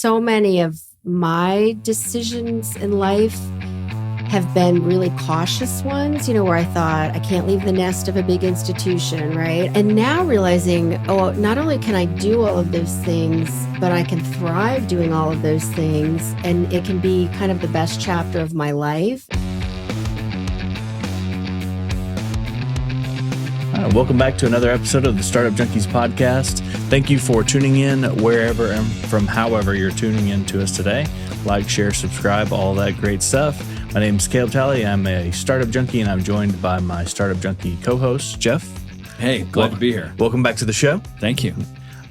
so many of my decisions in life have been really cautious ones, where I thought I can't leave the nest of a big institution, right? And now realizing, not only can I do all of those things, but I can thrive doing all of those things. And it can be kind of the best chapter of my life. Welcome back to another episode of the Startup Junkies podcast. Thank you for tuning in wherever and from however you're tuning in to us today. Like, share, subscribe, all that great stuff. My name is Caleb Talley. I'm a startup junkie, and I'm joined by my startup junkie co-host, Jeff. Hey, glad to be here. Welcome back to the show. Thank you.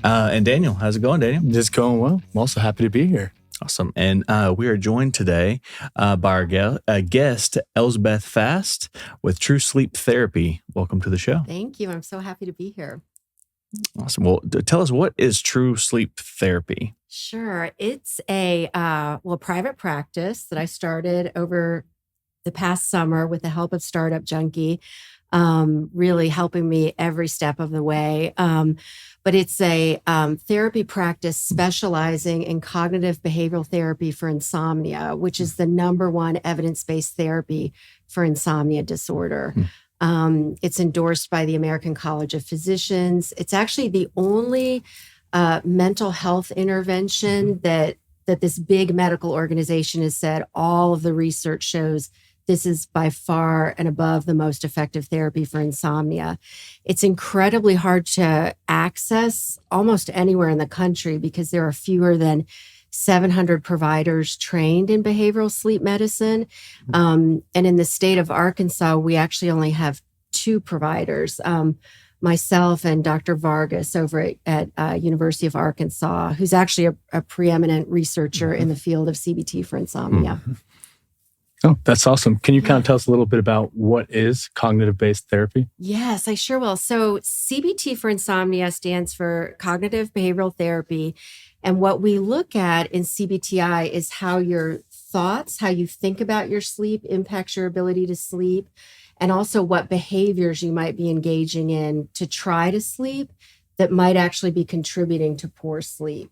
And Daniel, how's it going, Daniel? It's going well. I'm also happy to be here. Awesome. And we are joined today by our guest, Elsbeth Fast, with True Sleep Therapy. Welcome to the show. Thank you. I'm so happy to be here. Awesome. Well, tell us, what is True Sleep Therapy? Sure. It's a private practice that I started over the past summer with the help of Startup Junkie, really helping me every step of the way. But it's a therapy practice specializing in cognitive behavioral therapy for insomnia, which is the number one evidence-based therapy for insomnia disorder. It's endorsed by the American College of Physicians. It's actually the only mental health intervention that this big medical organization has said all of the research shows this is by far and above the most effective therapy for insomnia. It's incredibly hard to access almost anywhere in the country because there are fewer than 700 providers trained in behavioral sleep medicine. And in the state of Arkansas, we actually only have 2 providers, myself and Dr. Vargas over at University of Arkansas, who's actually a preeminent researcher in the field of CBT for insomnia. Oh, that's awesome. Can you kind of tell us a little bit about what is cognitive-based therapy? Yes, I sure will. So CBT for insomnia stands for cognitive behavioral therapy. And what we look at in CBTI is how your thoughts, how you think about your sleep impacts your ability to sleep, and also what behaviors you might be engaging in to try to sleep that might actually be contributing to poor sleep.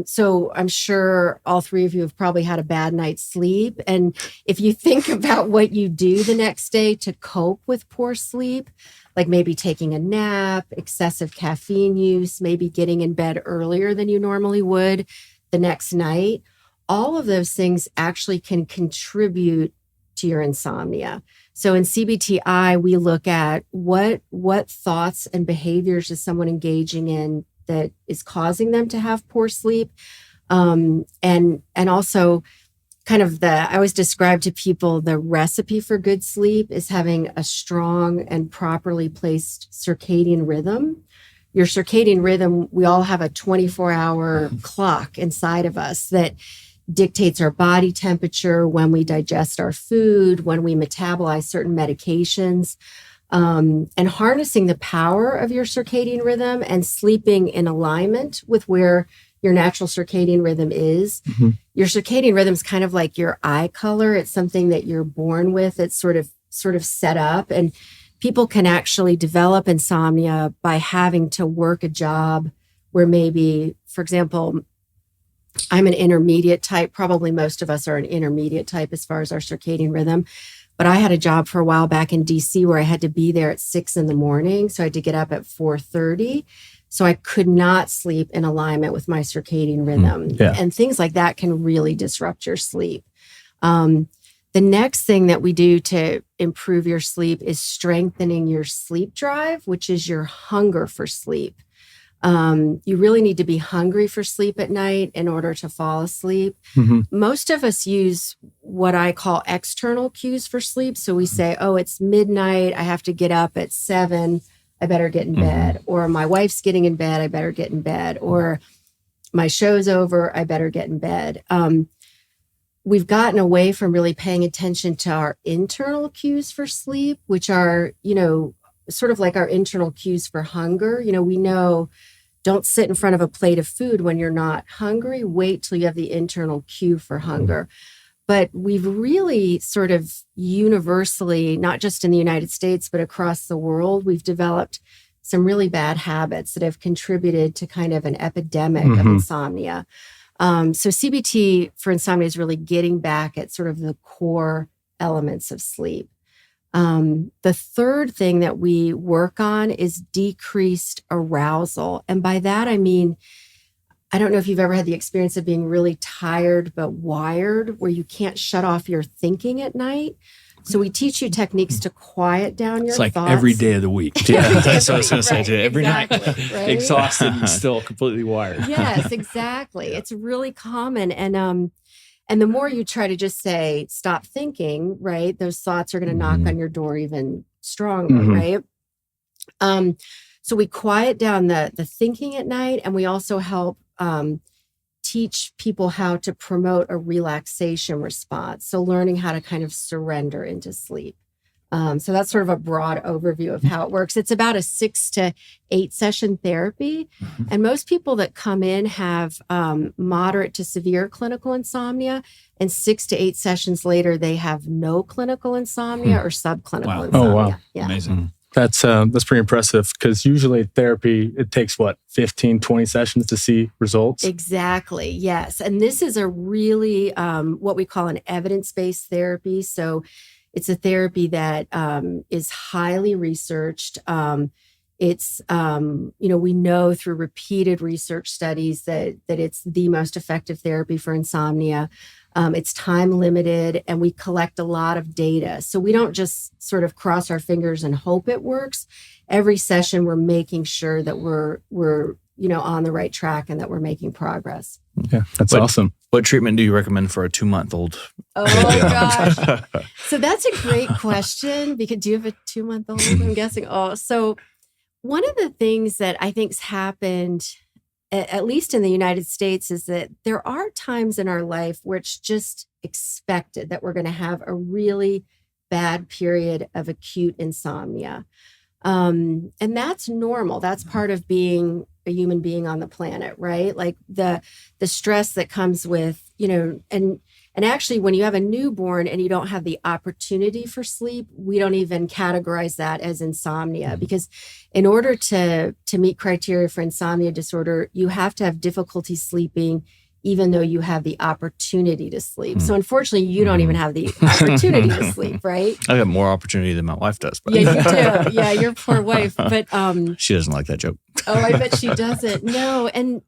So I'm sure all 3 of you have probably had a bad night's sleep. And if you think about what you do the next day to cope with poor sleep, like maybe taking a nap, excessive caffeine use, maybe getting in bed earlier than you normally would the next night, all of those things actually can contribute to your insomnia. So in CBTI, we look at what thoughts and behaviors is someone engaging in that is causing them to have poor sleep. And also kind of I always describe to people the recipe for good sleep is having a strong and properly placed circadian rhythm. Your circadian rhythm, we all have a 24-hour clock inside of us that dictates our body temperature, when we digest our food, when we metabolize certain medications, and harnessing the power of your circadian rhythm and sleeping in alignment with where your natural circadian rhythm is. Your circadian rhythm is kind of like your eye color. It's something that you're born with. It's sort of set up, and people can actually develop insomnia by having to work a job where maybe, for example, I'm an intermediate type. Probably most of us are an intermediate type as far as our circadian rhythm. But I had a job for a while back in DC where I had to be there at 6 a.m. So I had to get up at 4:30. So I could not sleep in alignment with my circadian rhythm. And things like that can really disrupt your sleep. The next thing that we do to improve your sleep is strengthening your sleep drive, which is your hunger for sleep. You really need to be hungry for sleep at night in order to fall asleep. Most of us use what I call external cues for sleep. So we say, it's midnight. I have to get up at 7. I better get in bed. Or my wife's getting in bed. I better get in bed. Or my show's over. I better get in bed. We've gotten away from really paying attention to our internal cues for sleep, which are, sort of like our internal cues for hunger. We know, don't sit in front of a plate of food when you're not hungry. Wait till you have the internal cue for hunger. But we've really sort of universally, not just in the United States, but across the world, we've developed some really bad habits that have contributed to kind of an epidemic of insomnia. So CBT for insomnia is really getting back at sort of the core elements of sleep. The third thing that we work on is decreased arousal. And by that, I mean, I don't know if you've ever had the experience of being really tired but wired, where you can't shut off your thinking at night. So we teach you techniques to quiet down your It's like thoughts. every day of the week. Yeah, that's what I was going to say. Right, Too. Every exactly, night, right? exhausted and still completely wired. Yes, exactly. It's really common. And the more you try to just say, stop thinking, right? Those thoughts are going to knock on your door even stronger, right? So we quiet down the thinking at night, and we also help teach people how to promote a relaxation response. So learning how to kind of surrender into sleep. So that's sort of a broad overview of how it works. It's about a 6 to 8 session therapy. And most people that come in have moderate to severe clinical insomnia. And 6 to 8 sessions later, they have no clinical insomnia or subclinical Wow. insomnia. Oh, wow. Yeah. Amazing. That's pretty impressive, because usually therapy, it takes 15, 20 sessions to see results? Exactly. Yes. And this is a really what we call an evidence-based therapy. So it's a therapy that is highly researched. It's, we know through repeated research studies that it's the most effective therapy for insomnia. It's time limited, and we collect a lot of data. So we don't just sort of cross our fingers and hope it works. Every session, we're making sure that we're on the right track and that we're making progress. Yeah, that's awesome. What treatment do you recommend for a 2-month-old? Oh, gosh. So that's a great question, because do you have a 2-month-old? I'm guessing. Oh, so one of the things that I think's happened, at least in the United States, is that there are times in our life where it's just expected that we're going to have a really bad period of acute insomnia. And that's normal. That's part of being a human being on the planet, right? Like the stress that comes with, and actually when you have a newborn and you don't have the opportunity for sleep, we don't even categorize that as insomnia, because in order to meet criteria for insomnia disorder, you have to have difficulty sleeping even though you have the opportunity to sleep. So unfortunately, you don't even have the opportunity to sleep, right? I got more opportunity than my wife does. But. Yeah, you do. Yeah, your poor wife. But she doesn't like that joke. Oh, I bet she doesn't. No, and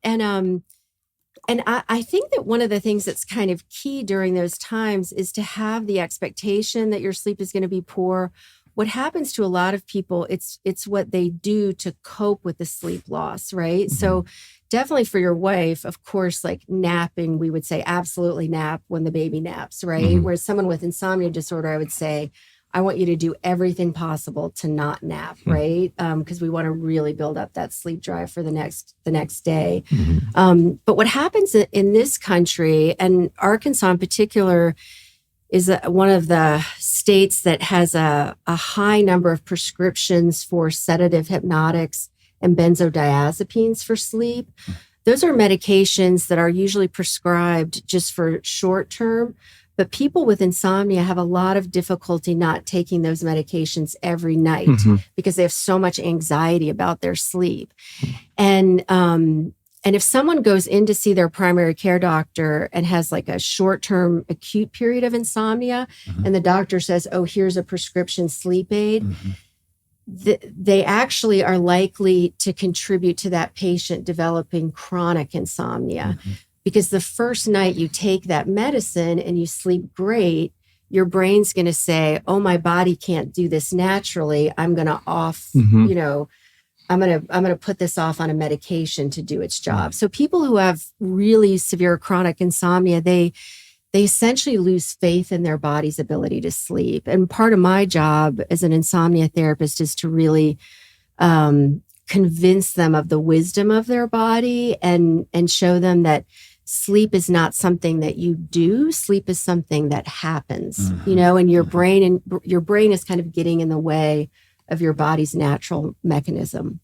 I think that one of the things that's kind of key during those times is to have the expectation that your sleep is going to be poor. What happens to a lot of people, it's what they do to cope with the sleep loss, right? So definitely for your wife, of course, like napping, we would say absolutely nap when the baby naps, right? Whereas someone with insomnia disorder, I would say, I want you to do everything possible to not nap, right? Because we want to really build up that sleep drive for the next day. But what happens in this country, and Arkansas in particular, is one of the states that has a high number of prescriptions for sedative hypnotics and benzodiazepines for sleep. Those are medications that are usually prescribed just for short term, but people with insomnia have a lot of difficulty not taking those medications every night because they have so much anxiety about their sleep. And if someone goes in to see their primary care doctor and has like a short-term acute period of insomnia, and the doctor says, oh, here's a prescription sleep aid, they actually are likely to contribute to that patient developing chronic insomnia. Because the first night you take that medicine and you sleep great, your brain's going to say, oh, my body can't do this naturally. I'm going to I'm going to put this off on a medication to do its job. So people who have really severe chronic insomnia, they essentially lose faith in their body's ability to sleep. And part of my job as an insomnia therapist is to really convince them of the wisdom of their body and show them that sleep is not something that you do. Sleep is something that happens, and your brain is kind of getting in the way of your body's natural mechanism.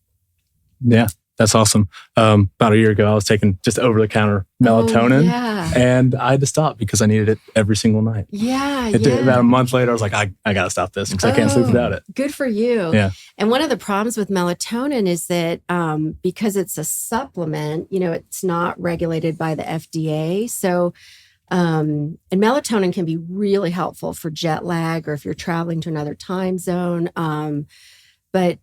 Yeah, That's awesome. About a year ago, I was taking just over-the-counter melatonin, and I had to stop because I needed it every single night. About a month later, I was like, I got to stop this because I can't sleep without it. Good for you. Yeah. And one of the problems with melatonin is that because it's a supplement, it's not regulated by the FDA. So, and melatonin can be really helpful for jet lag or if you're traveling to another time zone. But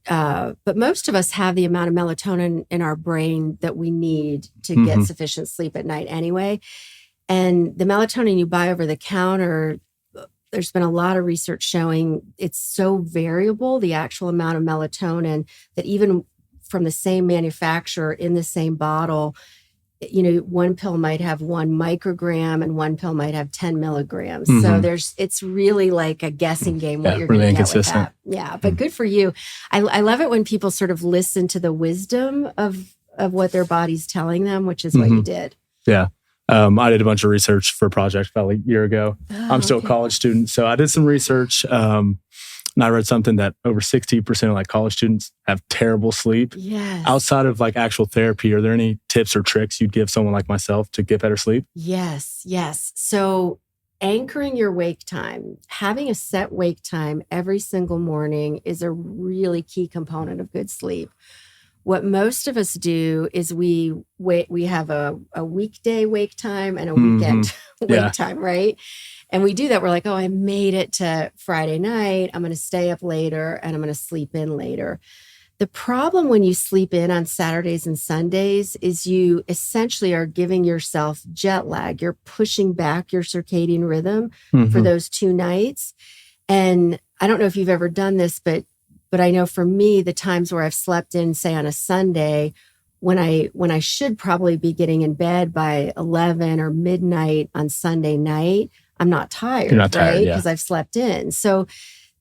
most of us have the amount of melatonin in our brain that we need to get sufficient sleep at night anyway. And the melatonin you buy over the counter, there's been a lot of research showing it's so variable, the actual amount of melatonin, that even from the same manufacturer in the same bottle, one pill might have 1 microgram and one pill might have 10 milligrams. So it's really like a guessing game what you're really going to get with inconsistent. that. Yeah, but good for you. I love it when people sort of listen to the wisdom of what their body's telling them, which is what you did. Yeah. I did a bunch of research for a project about a year ago. I'm still a college student, so I did some research. And I read something that over 60% of college students have terrible sleep. Yes. Outside of actual therapy, are there any tips or tricks you'd give someone like myself to get better sleep? Yes. So anchoring your wake time, having a set wake time every single morning is a really key component of good sleep. What most of us do is we have a weekday wake time and a weekend wake time, right? And we do that. We're like, oh, I made it to Friday night. I'm going to stay up later and I'm going to sleep in later. The problem when you sleep in on Saturdays and Sundays is you essentially are giving yourself jet lag. You're pushing back your circadian rhythm for those 2 nights. And I don't know if you've ever done this, but I know for me, the times where I've slept in, say on a Sunday, when I should probably be getting in bed by 11 or midnight on Sunday night, I'm not tired. You're not tired, right? yeah. Because I've slept in. So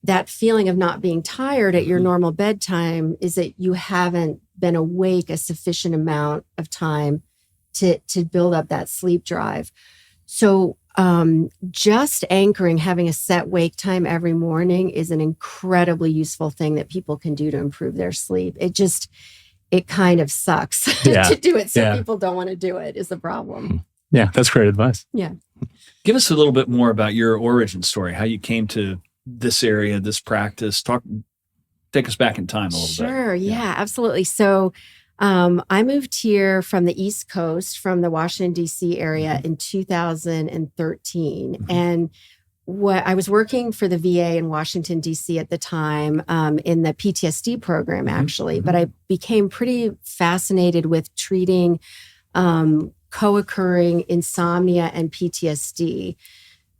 that feeling of not being tired at your normal bedtime is that you haven't been awake a sufficient amount of time to build up that sleep drive. So just anchoring, having a set wake time every morning is an incredibly useful thing that people can do to improve their sleep. It kind of sucks to do it. So people don't want to do it is the problem. Yeah, that's great advice. Yeah. Give us a little bit more about your origin story, how you came to this area, this practice. Take us back in time a little bit. Sure. Yeah, absolutely. So I moved here from the East Coast, from the Washington, D.C. area in 2013. And I was working for the VA in Washington, D.C. at the time in the PTSD program, actually. But I became pretty fascinated with treating co-occurring insomnia and PTSD.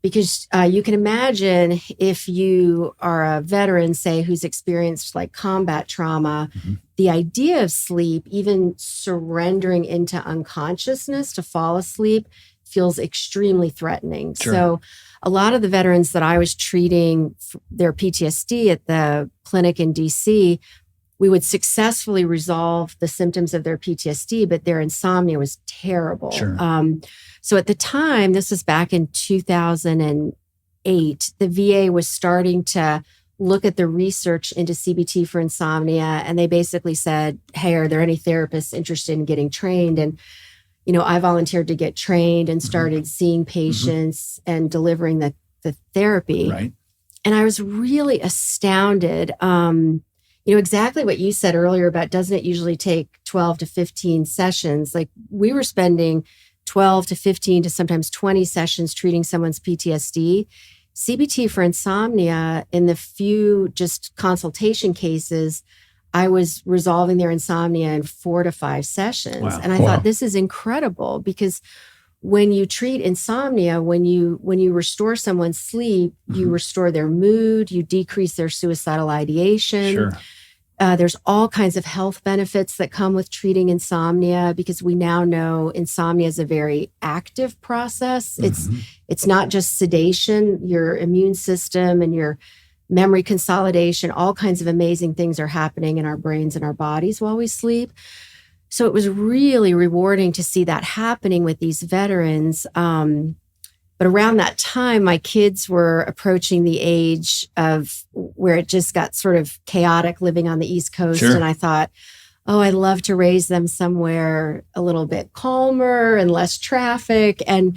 Because you can imagine if you are a veteran, say, who's experienced combat trauma, the idea of sleep, even surrendering into unconsciousness to fall asleep, feels extremely threatening. Sure. So a lot of the veterans that I was treating their PTSD at the clinic in DC, we would successfully resolve the symptoms of their PTSD, but their insomnia was terrible. Sure. So at the time, this was back in 2008, the VA was starting to look at the research into CBT for insomnia. And they basically said, hey, are there any therapists interested in getting trained? And, I volunteered to get trained and started seeing patients and delivering the therapy. Right. And I was really astounded. Exactly what you said earlier about doesn't it usually take 12 to 15 sessions? We were spending 12 to 15 to sometimes 20 sessions treating someone's PTSD. CBT for insomnia, in the few just consultation cases, I was resolving their insomnia in 4 to 5 sessions. Wow. And I thought this is incredible because when you treat insomnia, when you restore someone's sleep, you restore their mood, you decrease their suicidal ideation. Sure. There's all kinds of health benefits that come with treating insomnia because we now know insomnia is a very active process. It's not just sedation, your immune system and your memory consolidation, all kinds of amazing things are happening in our brains and our bodies while we sleep. So it was really rewarding to see that happening with these veterans. But around that time, my kids were approaching the age of where it just got sort of chaotic living on the East Coast. Sure. And I thought, oh, I'd love to raise them somewhere a little bit calmer and less traffic. And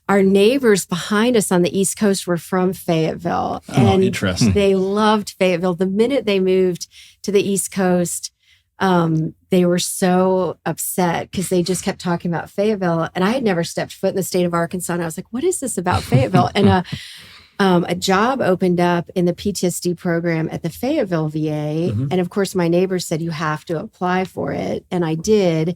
our neighbors behind us on the East Coast were from Fayetteville. And interesting. they loved Fayetteville. The minute they moved to the East Coast, they were so upset because they just kept talking about Fayetteville. And I had never stepped foot in the state of Arkansas. And I was like, what is this about Fayetteville? And a job opened up in the PTSD program at the Fayetteville VA. Mhm. And of course, my neighbors said, you have to apply for it. And I did,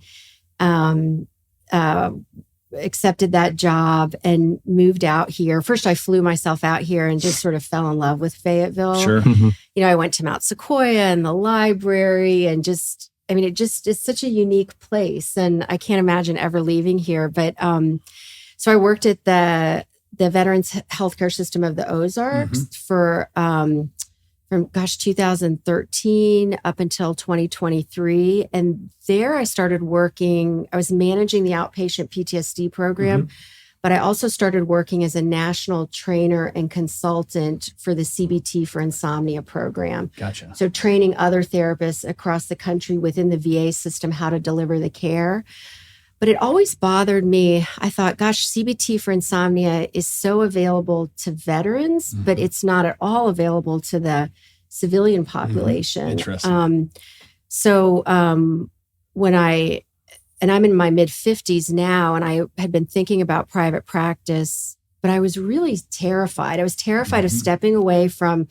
accepted that job and moved out here. First, I flew myself out here and just sort of fell in love with Fayetteville. Sure. You know, I went to Mount Sequoia and the library and just, I mean, it's such a unique place. And I can't imagine ever leaving here. But so I worked at the Veterans Healthcare System of the Ozarks for from 2013 up until 2023. And there I started working, I was managing the outpatient PTSD program, but I also started working as a national trainer and consultant for the CBT for Insomnia program. Gotcha. So training other therapists across the country within the VA system how to deliver the care. But it always bothered me. I thought, gosh, CBT for insomnia is so available to veterans, but it's not at all available to the civilian population. Interesting. When I'm in my mid 50s now, and I had been thinking about private practice, but I was really terrified. I was terrified of stepping away from,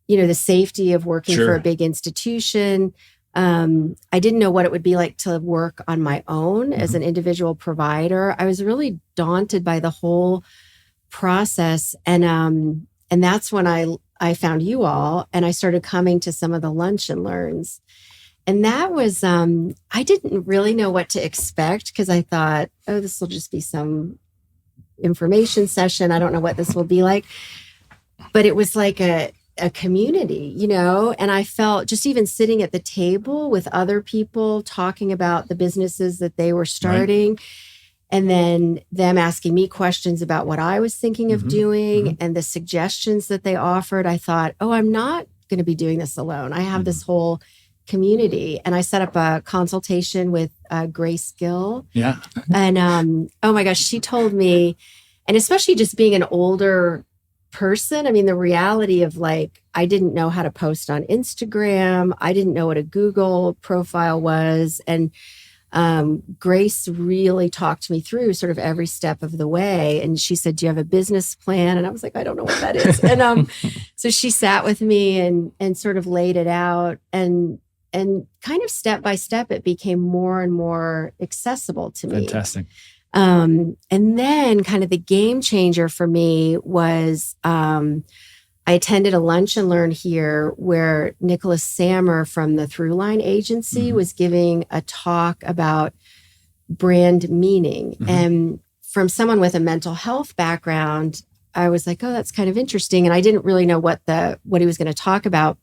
the safety of working for a big institution. I didn't know what it would be like to work on my own as an individual provider. I was really daunted by the whole process. And that's when I found you all and I started coming to some of the lunch and learns. And that was, I didn't really know what to expect because I thought, oh, this will just be some information session. I don't know what this will be like. But it was like a community, and I felt just even sitting at the table with other people talking about the businesses that they were starting and then them asking me questions about what I was thinking of doing and the suggestions that they offered. I thought, oh, I'm not going to be doing this alone. I have this whole community. And I set up a consultation with Grace Gill. Yeah. And oh my gosh, she told me, and especially just being an older person, I mean, the reality of I didn't know how to post on Instagram. I didn't know what a Google profile was. And Grace really talked me through sort of every step of the way. And she said, do you have a business plan? And I was like, I don't know what that is. And so she sat with me and sort of laid it out and kind of step by step, it became more and more accessible to me. Fantastic. And then kind of the game changer for me was I attended a lunch and learn here where Nicholas Sammer from the Throughline Agency was giving a talk about brand meaning. And from someone with a mental health background, I was like, oh, that's kind of interesting. And I didn't really know what he was going to talk about.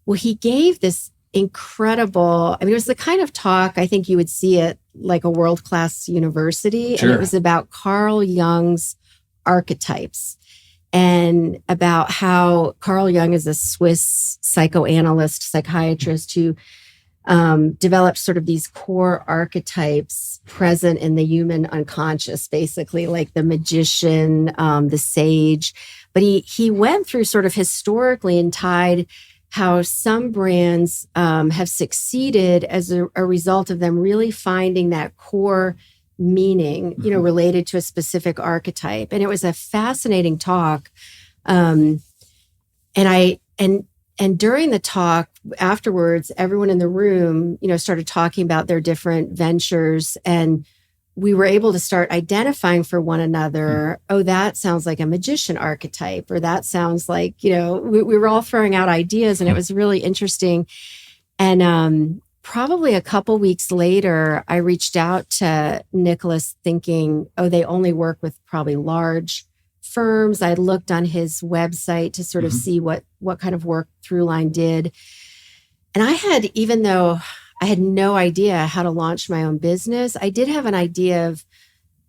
Well, he gave this incredible, I mean, it was the kind of talk I think you would see at like a world-class university. Sure. And it was about Carl Jung's archetypes and about how Carl Jung is a Swiss psychoanalyst, psychiatrist who developed sort of these core archetypes present in the human unconscious, basically like the magician, the sage. But he went through sort of historically and tied how some brands have succeeded as a result of them really finding that core meaning, related to a specific archetype. And it was a fascinating talk. And during the talk afterwards, everyone in the room, started talking about their different ventures, and we were able to start identifying for one another, oh, that sounds like a magician archetype, or that sounds like, we were all throwing out ideas, and it was really interesting. And probably a couple weeks later, I reached out to Nicholas thinking, oh, they only work with probably large firms. I looked on his website to sort of see what kind of work Throughline did. And even though I had no idea how to launch my own business, I did have an idea of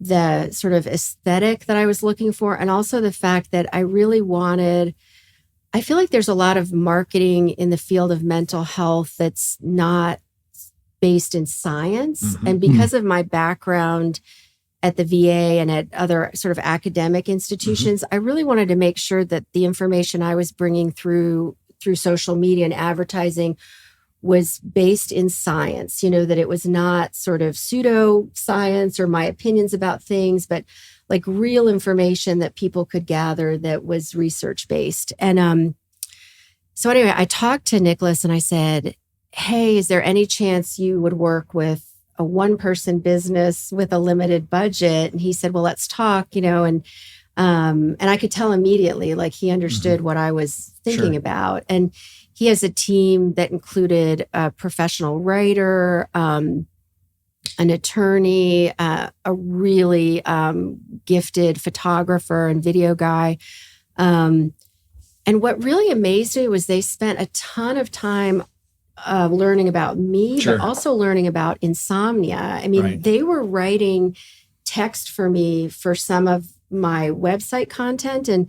the sort of aesthetic that I was looking for. And also the fact that I really I feel like there's a lot of marketing in the field of mental health that's not based in science. And because of my background at the VA and at other sort of academic institutions, I really wanted to make sure that the information I was bringing through social media and advertising was based in science, that it was not sort of pseudo science or my opinions about things, but like real information that people could gather that was research based. And so anyway, I talked to Nicholas and I said, hey, is there any chance you would work with a one-person business with a limited budget? And he said, well, let's talk, and I could tell immediately, like he understood what I was thinking about. And he has a team that included a professional writer, an attorney, a really gifted photographer and video guy. And what really amazed me was they spent a ton of time learning about me, but also learning about insomnia. I mean, they were writing text for me for some of my website content. And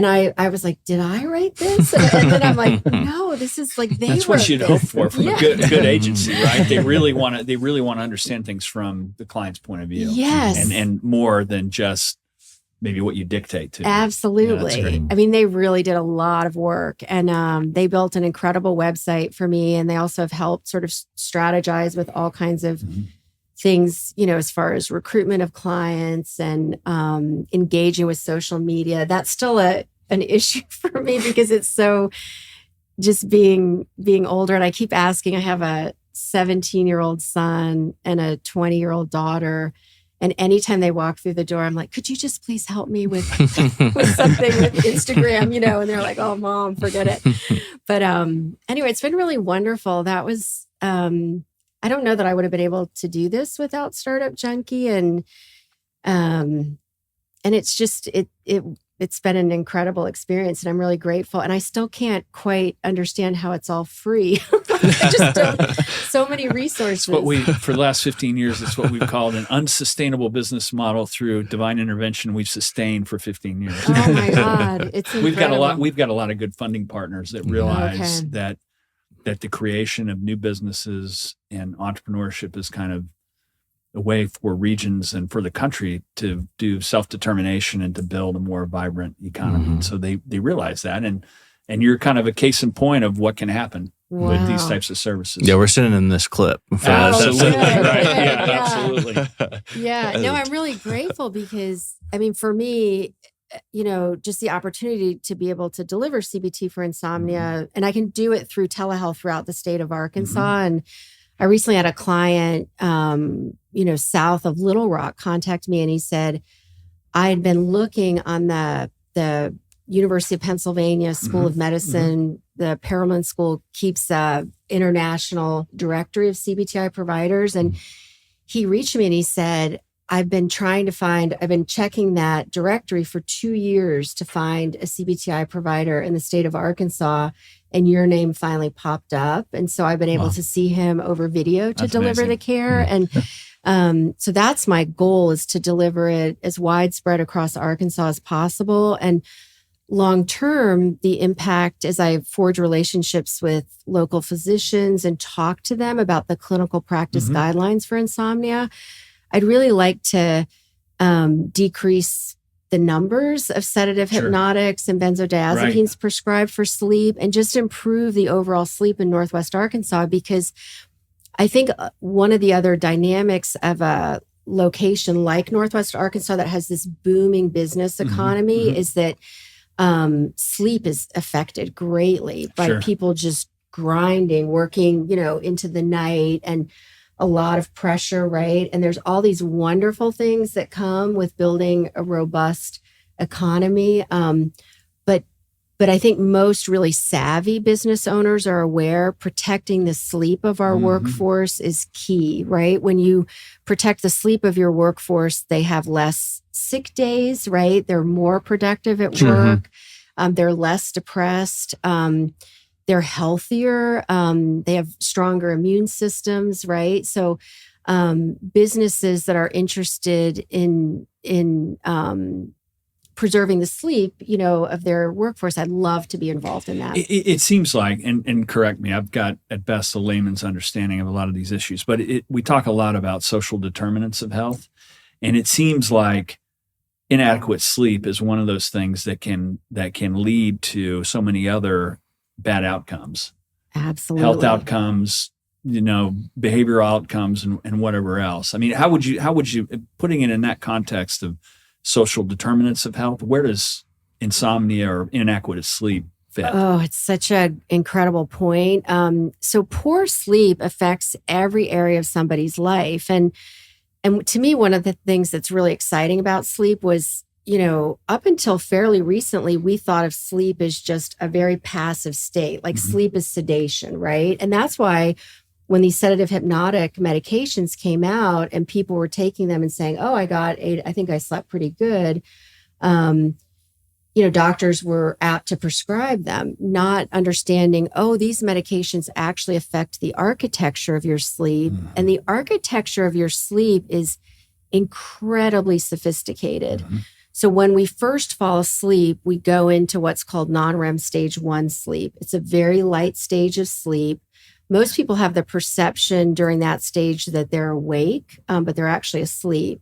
I was like, did I write this? And then I'm like, no, this is like That's what you'd hope for from a good agency, right? They really want to understand things from the client's point of view. Yes. And more than just maybe what you dictate to. Absolutely. I mean, they really did a lot of work, and they built an incredible website for me. And they also have helped sort of strategize with all kinds of things, as far as recruitment of clients and engaging with social media. That's still an issue for me because it's so just being older. And I keep asking, I have a 17-year-old son and a 20-year-old daughter. And anytime they walk through the door, I'm like, could you just please help me with something with Instagram, and they're like, oh, Mom, forget it. But anyway, it's been really wonderful. That was, I don't know that I would have been able to do this without Startup Junkie. And it's just, it's been an incredible experience, and I'm really grateful. And I still can't quite understand how it's all free. I just don't, so many resources. For the last 15 years, it's what we've called an unsustainable business model through divine intervention we've sustained for 15 years. Oh my God. It's incredible. We've got a lot of good funding partners that realize that the creation of new businesses and entrepreneurship is kind of a way for regions and for the country to do self-determination and to build a more vibrant economy. And so they realize that. And you're kind of a case in point of what can happen with these types of services. Yeah, we're sitting in this clip. Absolutely. Right. Yeah. Absolutely. Yeah. No, I'm really grateful because, I mean, for me, just the opportunity to be able to deliver CBT for insomnia, and I can do it through telehealth throughout the state of Arkansas. And I recently had a client, south of Little Rock contact me, and he said, I had been looking on the University of Pennsylvania School of Medicine. The Perelman School keeps a international directory of CBTI providers. And he reached me and he said, I've been checking that directory for 2 years to find a CBTI provider in the state of Arkansas, and your name finally popped up. And so I've been able to see him over video to deliver the care. And so that's my goal, is to deliver it as widespread across Arkansas as possible. And long term, the impact, as I forge relationships with local physicians and talk to them about the clinical practice guidelines for insomnia, I'd really like to decrease the numbers of sedative hypnotics and benzodiazepines prescribed for sleep, and just improve the overall sleep in Northwest Arkansas. Because I think one of the other dynamics of a location like Northwest Arkansas that has this booming business economy is that sleep is affected greatly by people just grinding, working, into the night, and a lot of pressure, right? And there's all these wonderful things that come with building a robust economy. But I think most really savvy business owners are aware protecting the sleep of our workforce is key, right? When you protect the sleep of your workforce, they have less sick days, right? They're more productive at work. They're less depressed. They're healthier. They have stronger immune systems, right? So businesses that are interested in preserving the sleep, of their workforce, I'd love to be involved in that. It seems like, and correct me, I've got at best a layman's understanding of a lot of these issues, but we talk a lot about social determinants of health, and it seems like inadequate sleep is one of those things that can lead to so many other bad outcomes. Absolutely. Health outcomes, behavioral outcomes, and whatever else. I mean, how would you putting it in that context of social determinants of health, where does insomnia or inadequate sleep fit? Oh, it's such an incredible point. So poor sleep affects every area of somebody's life. And to me, one of the things that's really exciting about sleep was, up until fairly recently, we thought of sleep as just a very passive state, like sleep is sedation, right? And that's why when these sedative hypnotic medications came out and people were taking them and saying, oh, I think I slept pretty good. Doctors were apt to prescribe them, not understanding, these medications actually affect the architecture of your sleep. And the architecture of your sleep is incredibly sophisticated. So when we first fall asleep, we go into what's called non-REM stage 1 sleep. It's a very light stage of sleep. Most people have the perception during that stage that they're awake, but they're actually asleep.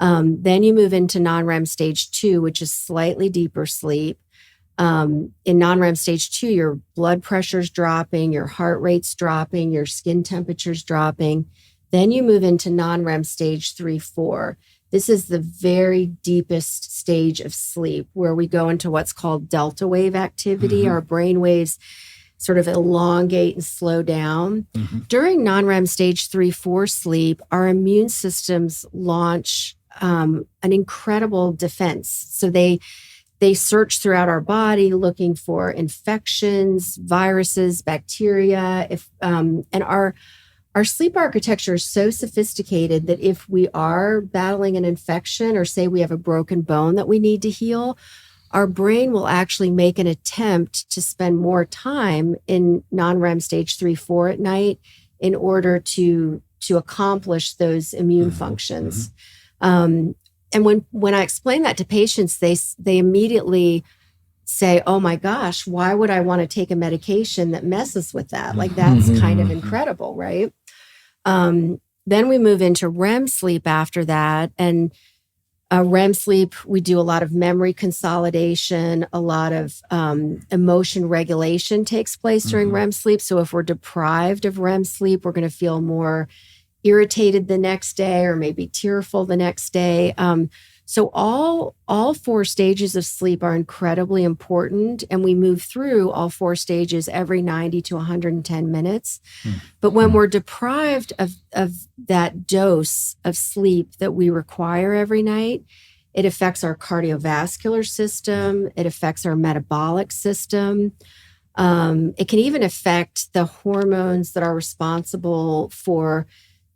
Then you move into non-REM stage 2, which is slightly deeper sleep. In non-REM stage 2, your blood pressure's dropping, your heart rate's dropping, your skin temperature's dropping. Then you move into non-REM stage 3, 4. This is the very deepest stage of sleep where we go into what's called delta wave activity. Our brain waves sort of elongate and slow down. During non-REM stage 3, 4 sleep, our immune systems launch an incredible defense. So they search throughout our body looking for infections, viruses, bacteria. And our sleep architecture is so sophisticated that if we are battling an infection or say we have a broken bone that we need to heal, our brain will actually make an attempt to spend more time in non-REM stage 3, 4 at night in order to accomplish those immune functions. And when I explain that to patients, they immediely say, oh my gosh, why would I want to take a medication that messes with that? Like that's kind of incredible, right? Then we move into REM sleep after that. And REM sleep, we do a lot of memory consolidation, a lot of emotion regulation takes place during REM sleep. So if we're deprived of REM sleep, we're going to feel more irritated the next day or maybe tearful the next day. So all 4 stages of sleep are incredibly important, and we move through all 4 stages every 90 to 110 minutes. But when we're deprived of that dose of sleep that we require every night, it affects our cardiovascular system. It affects our metabolic system. It can even affect the hormones that are responsible for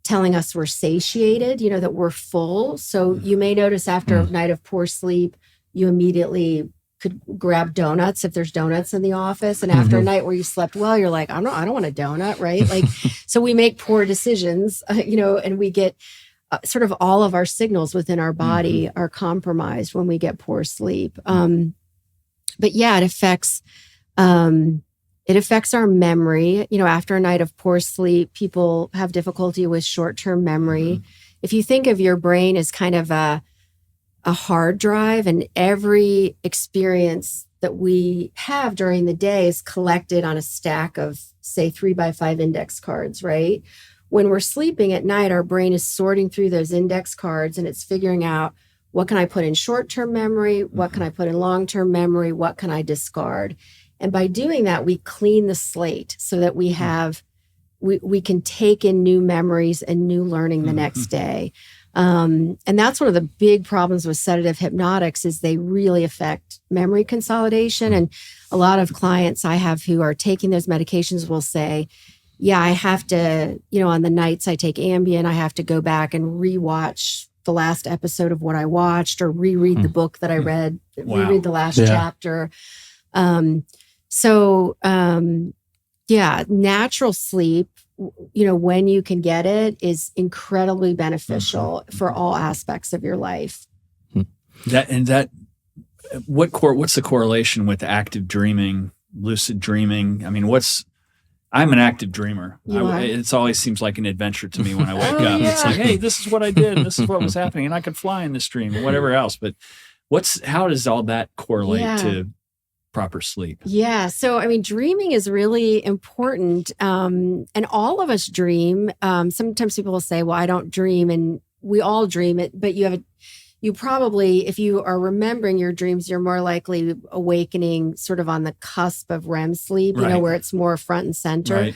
telling us we're satiated, that we're full. So you may notice after a night of poor sleep, you immediately could grab donuts if there's donuts in the office. And after a night where you slept well, you're like, I don't want a donut, right? Like, so we make poor decisions, and we get sort of all of our signals within our body are compromised when we get poor sleep. But yeah, it affects our memory. After a night of poor sleep, people have difficulty with short-term memory. If you think of your brain as kind of a hard drive, and every experience that we have during the day is collected on a stack of, say, 3x5 index cards, right? When we're sleeping at night, our brain is sorting through those index cards and it's figuring out, what can I put in short-term memory? What can I put in long-term memory? What can I discard? And by doing that, we clean the slate so that we can take in new memories and new learning the next day. And that's one of the big problems with sedative hypnotics is they really affect memory consolidation. And a lot of clients I have who are taking those medications will say, yeah, I have to, on the nights I take Ambien, I have to go back and rewatch the last episode of what I watched or reread the book that I read, reread the last chapter. Natural sleep, when you can get it, is incredibly beneficial for all aspects of your life. That what's the correlation with active dreaming, lucid dreaming? I mean, I'm an active dreamer. It always seems like an adventure to me when I wake up. Yeah. It's like, hey, this is what I did, and this is what was happening, and I could fly in this dream and whatever else. But how does all that correlate to proper sleep? Yeah. So, I mean, dreaming is really important. And all of us dream. Sometimes people will say, well, I don't dream, and we all dream it, but you probably, if you are remembering your dreams, you're more likely awakening sort of on the cusp of REM sleep, right. Where it's more front and center. Right.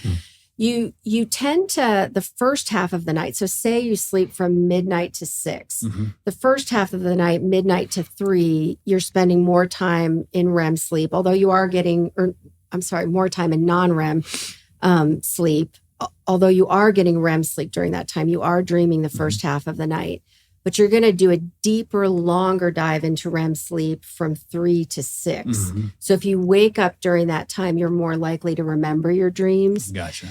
You tend to, the first half of the night, so say you sleep from midnight to 6, the first half of the night, midnight to 3, you're spending more time in REM sleep, although you are getting, more time in non-REM sleep, although you are getting REM sleep during that time. You are dreaming the first half of the night. But you're going to do a deeper, longer dive into REM sleep from 3 to 6. So if you wake up during that time, you're more likely to remember your dreams. Gotcha.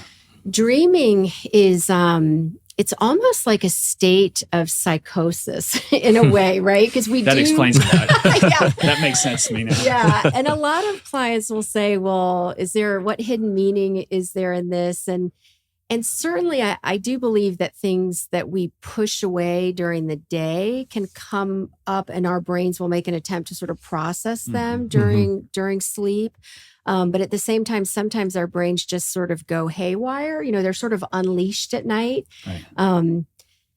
Dreaming is, it's almost like a state of psychosis in a way, right? Because that explains a lot. Yeah. That makes sense to me now. Yeah. And a lot of clients will say, well, what hidden meaning is there in this? And certainly I do believe that things that we push away during the day can come up, and our brains will make an attempt to sort of process them during sleep. But at the same time, sometimes our brains just sort of go haywire. They're sort of unleashed at night. Right.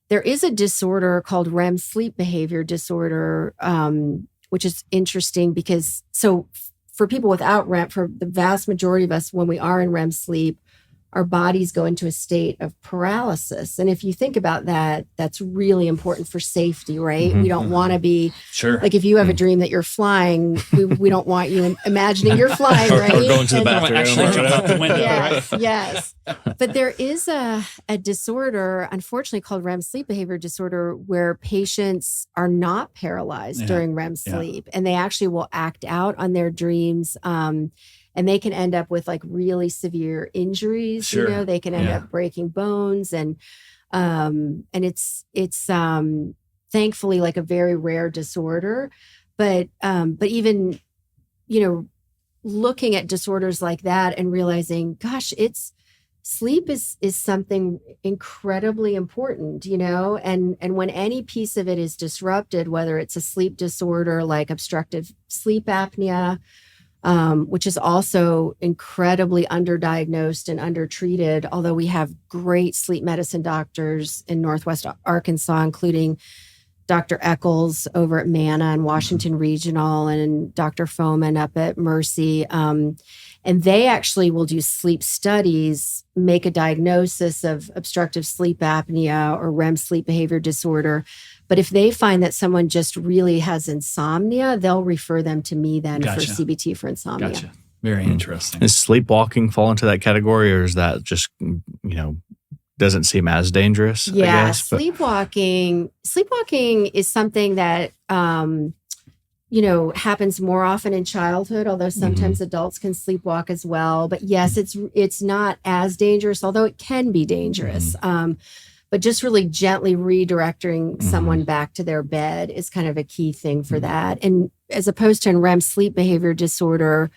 There is a disorder called REM sleep behavior disorder, which is interesting because for people without REM, for the vast majority of us, when we are in REM sleep, our bodies go into a state of paralysis. And if you think about that, that's really important for safety, right? We don't want to be, like if you have a dream that you're flying, we don't want you imagining you're flying, right? Or going to the bathroom. Actually jump out the window, yes, right? Yes. But there is a disorder, unfortunately, called REM sleep behavior disorder, where patients are not paralyzed during REM sleep, and they actually will act out on their dreams. And they can end up with like really severe injuries. They can end up breaking bones, and it's thankfully like a very rare disorder. But even looking at disorders like that and realizing, gosh, sleep is something incredibly important, and when any piece of it is disrupted, whether it's a sleep disorder like obstructive sleep apnea, which is also incredibly underdiagnosed and undertreated, although we have great sleep medicine doctors in Northwest Arkansas, including Dr. Eccles over at Manna and Washington Regional, and Dr. Foman up at Mercy. And they actually will do sleep studies, make a diagnosis of obstructive sleep apnea or REM sleep behavior disorder. But if they find that someone just really has insomnia, they'll refer them to me then for CBT for insomnia. Gotcha. Very interesting. Does sleepwalking fall into that category, or is that just, doesn't seem as dangerous? Yeah, I guess, sleepwalking is something that, happens more often in childhood, although sometimes adults can sleepwalk as well. But yes, it's not as dangerous, although it can be dangerous. But just really gently redirecting someone back to their bed is kind of a key thing for that. And as opposed to in REM sleep behavior disorder,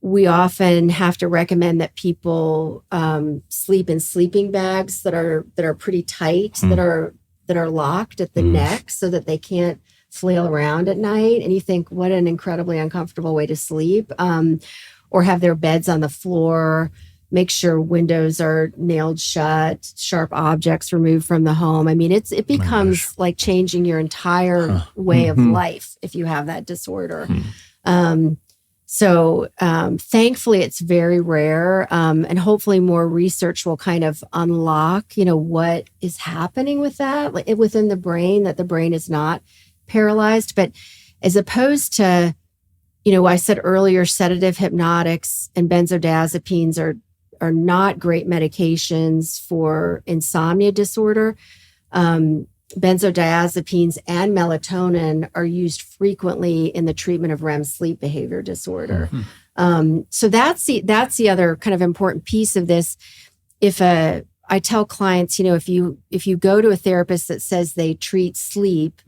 we often have to recommend that people sleep in sleeping bags that are pretty tight, that are locked at the neck so that they can't flail around at night. And you think, what an incredibly uncomfortable way to sleep. Or have their beds on the floor. Make sure windows are nailed shut, sharp objects removed from the home. I mean, it becomes like changing your entire way of life if you have that disorder. So thankfully, it's very rare, and hopefully more research will kind of unlock, what is happening with that within the brain, that the brain is not paralyzed. But as opposed to, I said earlier, sedative hypnotics and benzodiazepines are not great medications for insomnia disorder. Benzodiazepines and melatonin are used frequently in the treatment of REM sleep behavior disorder. So that's the other kind of important piece of this. I tell clients, if you go to a therapist that says they treat sleep,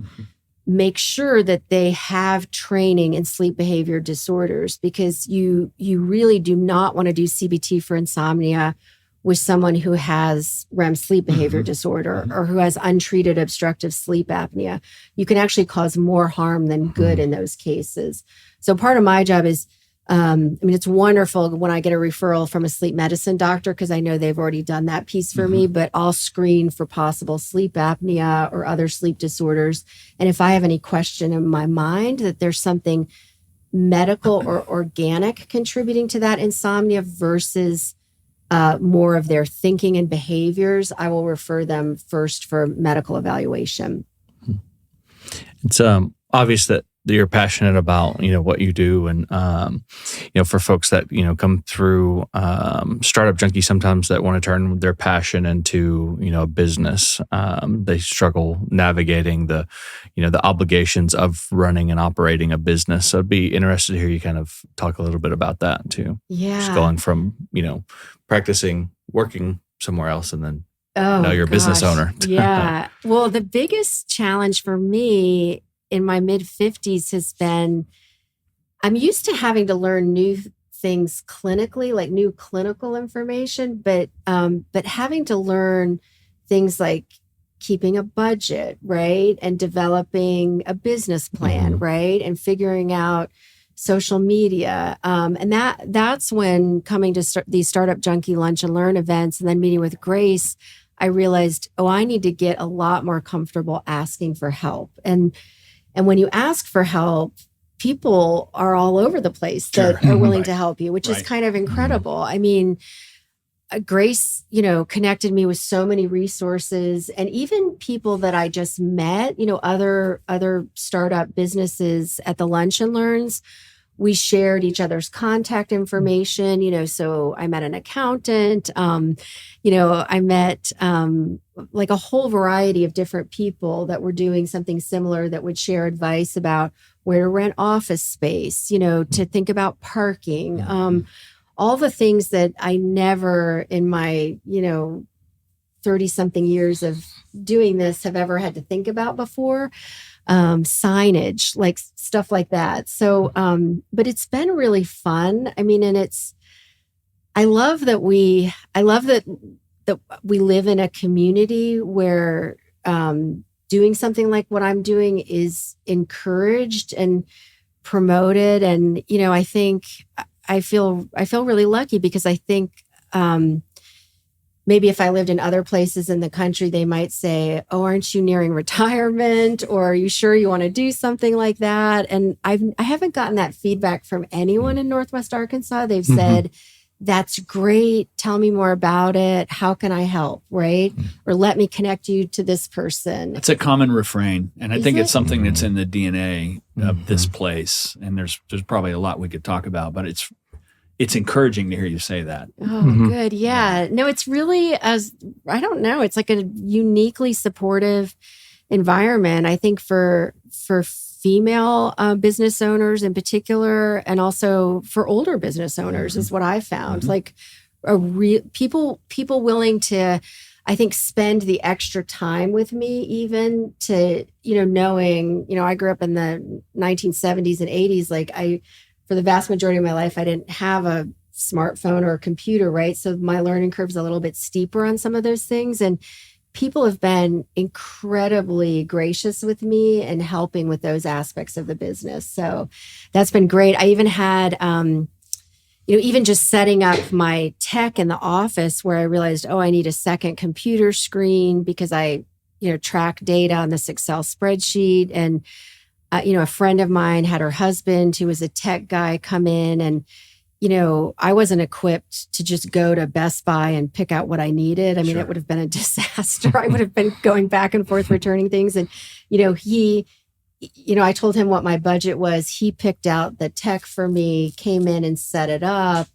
make sure that they have training in sleep behavior disorders, because you really do not want to do CBT for insomnia with someone who has REM sleep behavior disorder or who has untreated obstructive sleep apnea. You can actually cause more harm than good in those cases. So part of my job is, it's wonderful when I get a referral from a sleep medicine doctor, because I know they've already done that piece for me, but I'll screen for possible sleep apnea or other sleep disorders. And if I have any question in my mind that there's something medical or organic contributing to that insomnia versus more of their thinking and behaviors, I will refer them first for medical evaluation. It's obvious that you're passionate about, what you do. And, for folks that, come through Startup Junkies sometimes that want to turn their passion into, a business, they struggle navigating the obligations of running and operating a business. So I'd be interested to hear you kind of talk a little bit about that too. Yeah. Just going from, practicing, working somewhere else, and then now you're a business owner. Yeah. Well, the biggest challenge for me in my mid-50s has been, I'm used to having to learn new things clinically, like new clinical information, but having to learn things like keeping a budget, right? And developing a business plan, right? And figuring out social media. And that's when coming to these Startup Junkie Lunch and Learn events and then meeting with Grace, I realized, I need to get a lot more comfortable asking for help. And when you ask for help, people are all over the place that are willing to help you, which is kind of incredible. I mean, Grace, connected me with so many resources, and even people that I just met, other startup businesses at the Lunch and Learns. We shared each other's contact information, so I met an accountant, I met like a whole variety of different people that were doing something similar that would share advice about where to rent office space, to think about parking, all the things that I never in my, 30-something years of doing this have ever had to think about before. Signage, like stuff like that. So, but it's been really fun. I mean, and I love that we live in a community where, doing something like what I'm doing is encouraged and promoted. And, I think I feel really lucky, because I think, maybe if I lived in other places in the country, they might say, aren't you nearing retirement? Or are you sure you want to do something like that? And I haven't gotten that feedback from anyone in Northwest Arkansas. They've said, that's great. Tell me more about it. How can I help? Right? Or let me connect you to this person. It's a common refrain. And I think it's something that's in the DNA of this place. And there's probably a lot we could talk about, but it's encouraging to hear you say that. Oh, good. Yeah. No, it's really, I don't know, it's like a uniquely supportive environment, I think, for female business owners in particular, and also for older business owners is what I found. Like people willing to, I think, spend the extra time with me, even to, knowing, I grew up in the 1970s and 80s. Like for the vast majority of my life, I didn't have a smartphone or a computer, right? So my learning curve's a little bit steeper on some of those things. And people have been incredibly gracious with me and helping with those aspects of the business. So that's been great. I even had, even just setting up my tech in the office, where I realized, I need a second computer screen because I, track data on this Excel spreadsheet. And a friend of mine had her husband, who was a tech guy, come in, and, I wasn't equipped to just go to Best Buy and pick out what I needed. I mean, it would have been a disaster. I would have been going back and forth returning things. And, I told him what my budget was. He picked out the tech for me, came in and set it up,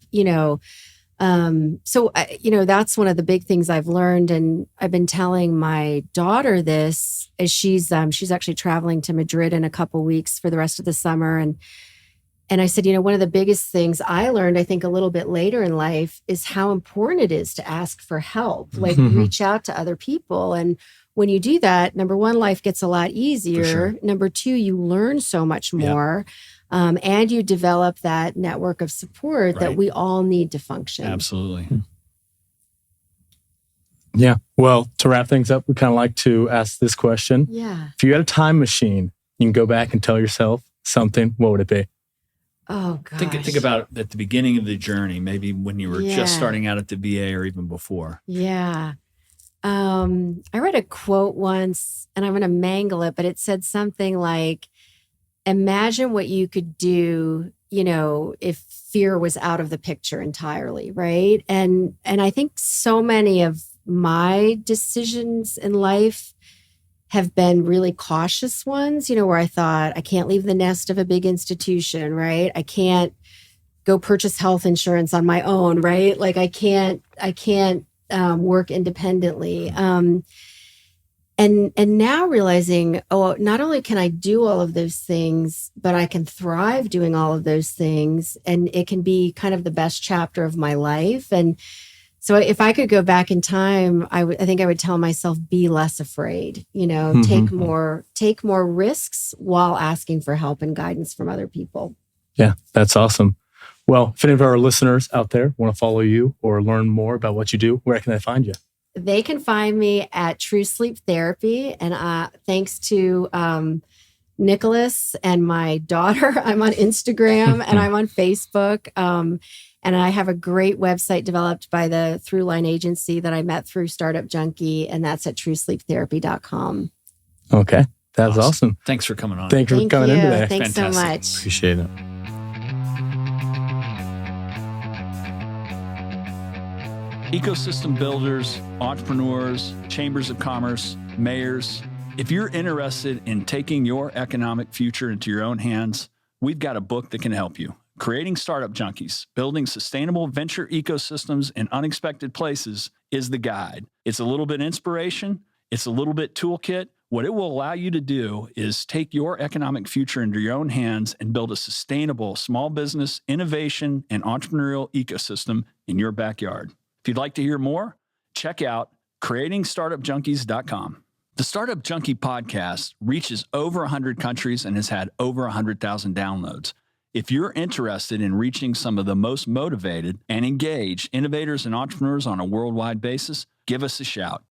So, that's one of the big things I've learned. And I've been telling my daughter this, as she's actually traveling to Madrid in a couple weeks for the rest of the summer. And I said, one of the biggest things I learned, I think a little bit later in life, is how important it is to ask for help, like reach out to other people. And when you do that, number one, life gets a lot easier. Sure. Number two, you learn so much more. And you develop that network of support that we all need to function. Absolutely. Yeah. Well, to wrap things up, we kind of like to ask this question. Yeah. If you had a time machine, you can go back and tell yourself something, what would it be? Oh, gosh. Think about at the beginning of the journey, maybe when you were just starting out at the VA or even before. Yeah. I read a quote once, and I'm going to mangle it, but it said something like, imagine what you could do, if fear was out of the picture entirely, right? And I think so many of my decisions in life have been really cautious ones, where I thought, I can't leave the nest of a big institution, right? I can't go purchase health insurance on my own, right? Like I can't work independently. And now realizing, not only can I do all of those things, but I can thrive doing all of those things. And it can be kind of the best chapter of my life. And so if I could go back in time, I think I would tell myself, be less afraid, take more risks while asking for help and guidance from other people. Yeah, that's awesome. Well, if any of our listeners out there want to follow you or learn more about what you do, where can they find you? They can find me at True Sleep Therapy. And thanks to Nicholas and my daughter, I'm on Instagram and I'm on Facebook. And I have a great website developed by the Throughline agency that I met through Startup Junkie, and that's at truesleeptherapy.com. Okay. That's awesome. Thanks for coming on. Thank you for coming in today. Thanks Fantastic. so much. Appreciate it. Ecosystem builders, entrepreneurs, chambers of commerce, mayors. If you're interested in taking your economic future into your own hands, we've got a book that can help you. Creating Startup Junkies, Building Sustainable Venture Ecosystems in Unexpected Places is the guide. It's a little bit inspiration. It's a little bit toolkit. What it will allow you to do is take your economic future into your own hands and build a sustainable small business, innovation, and entrepreneurial ecosystem in your backyard. If you'd like to hear more, check out creatingstartupjunkies.com. The Startup Junkie podcast reaches over 100 countries and has had over 100,000 downloads. If you're interested in reaching some of the most motivated and engaged innovators and entrepreneurs on a worldwide basis, give us a shout.